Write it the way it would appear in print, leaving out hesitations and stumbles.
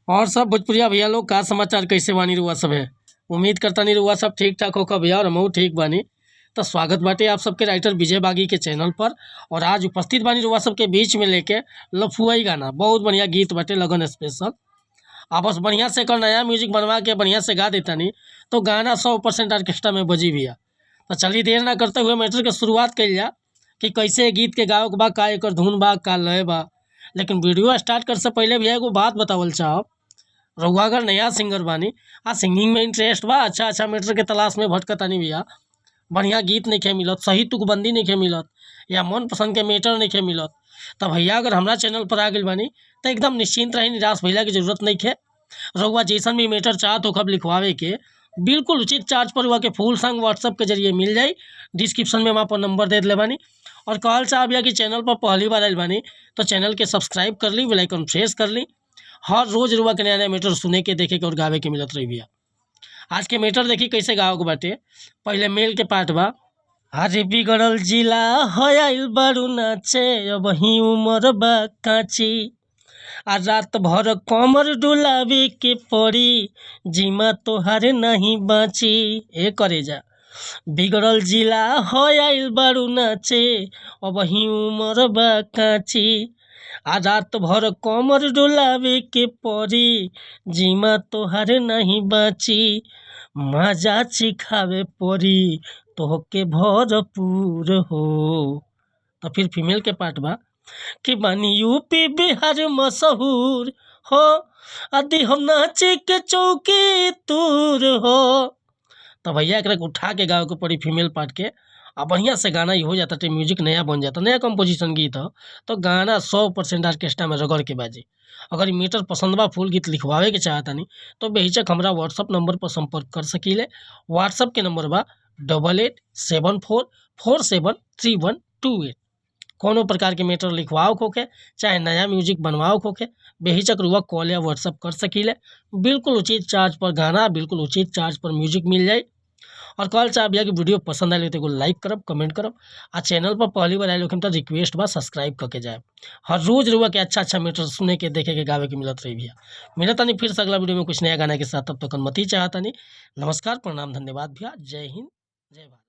और सब भोजपुरिया भैया लोग का समाचार कैसे बानी रुआ सब है। उम्मीद करता नहीं रुआ सब ठीक ठाक होगा भैया और हमहू ठीक बानी। तो स्वागत बाटे आप सबके राइटर विजय बागी के चैनल पर। और आज उपस्थित बानी रुआ सबके बीच में लेके लफुआई गाना, बहुत बढ़िया गीत बाटे लगन स्पेशल। आप बस बढ़िया से कर नया म्यूजिक बनवा के बढ़िया से गा देता नहीं तो गाना 100% ऑर्केस्ट्रा में बजी भैया। तो चलिए देर ना करते हुए मैटर के शुरुआत कल जा कि कैसे गीत के गावे के बा, का एकर धुन बा, का लय बा। लेकिन वीडियो स्टार्ट कर से पहले भैया एगो बात बतावल चाहब। रउआ अगर नया सिंगर बानी आ सिंगिंग में इंटरेस्ट बा, अच्छा मैटर के तलाश में भटकतानी भैया, बढ़िया गीत नहीं खे मिलत, सही तुकबंदी नहीं खे मिलत, या मन पसंद के मैटर नहीं खे मिलत, तो भैया अगर हमारा चैनल पर आ गई बानी तो एकदम निश्चिंत रही, निराश भैया की जरूरत नहीं खे। रउआ जैसन भी मैटर चाहत हो कब लिखवावे के बिल्कुल उचित चार्ज पर हुआ के फुल संग व्हाट्सअप के जरिए मिल जाई। डिस्क्रिप्शन में वहाँ पर नंबर दे दिले बानी। और कहल चाहब भैया कि चैनल पर पहली बार आयल बानी तो चैनल के सब्सक्राइब कर ली, बेल आइकन प्रेस कर ली। हर रोज रुआ के नया नया मैटर सुने के, देखे के और गावे के मिलत रही भैया। आज के मैटर देखी कैसे गावे के बाटे। पहले मेल के पार्ट बा। अरे बिगड़ल जिला हयाइल बारू नाचे, अब ही उमर बा काची, आ रात भर कमर डुलावे के पड़ी, जिमा तोहारे नहीं बाची। ए करे जा बिगड़ल जिला हयाइल बारू नाचे, अब ही उमर बा काची, आ रात भर कमर डुलावे के पड़ी, जिमा तोहारे नहीं बाची, मजा चिखावे पड़ी तोहके भरपूर हो। तो फिर फीमेल के पार्ट बा कि बानी यूपी बिहार मशहूर हो, आदि हम नाचे के चौकी तूर हो। तो भैया एक उठा के गावे के पड़ी फीमेल पार्ट के, और बढ़िया से गाना ही हो जाता है, म्यूजिक नया बन जाता, नया कंपोजिशन गीत हो तो गाना 100% ऑर्केस्ट्रा में रगड़ के बाजी। अगर मीटर पसंद बा, फुल गीत लिखवावे के चाहता नहीं तो बेहिचक हमारा व्हाट्सअप नंबर पर संपर्क कर सकीले। व्हाट्सअप के नंबर बा 8874473128। कोनो प्रकार के मैटर लिखवाओ खोके चाहे नया म्यूजिक बनवाओ खोके बेहिचक रुआ कॉल या व्हाट्सअप कर सकीले। बिल्कुल उचित चार्ज पर गाना, बिल्कुल उचित चार्ज पर म्यूजिक मिल जाए। और कॉल चाह भैया कि वीडियो पसंद आए तो लाइक करब, कमेंट करब, आ चैनल पर पहली बार आए लोग तो रिक्वेस्ट बा सब्सक्राइब करके जाए। हर रोज रुआ के अच्छा मैटर सुने के, देखे के, गावे के मिलत रही भैया। मिलता नहीं फिर से अगला वीडियो में कुछ नया गाना के साथ, तब तक अनुमति चाहता नहीं। नमस्कार, प्रणाम, धन्यवाद भैया। जय हिंद, जय भारत।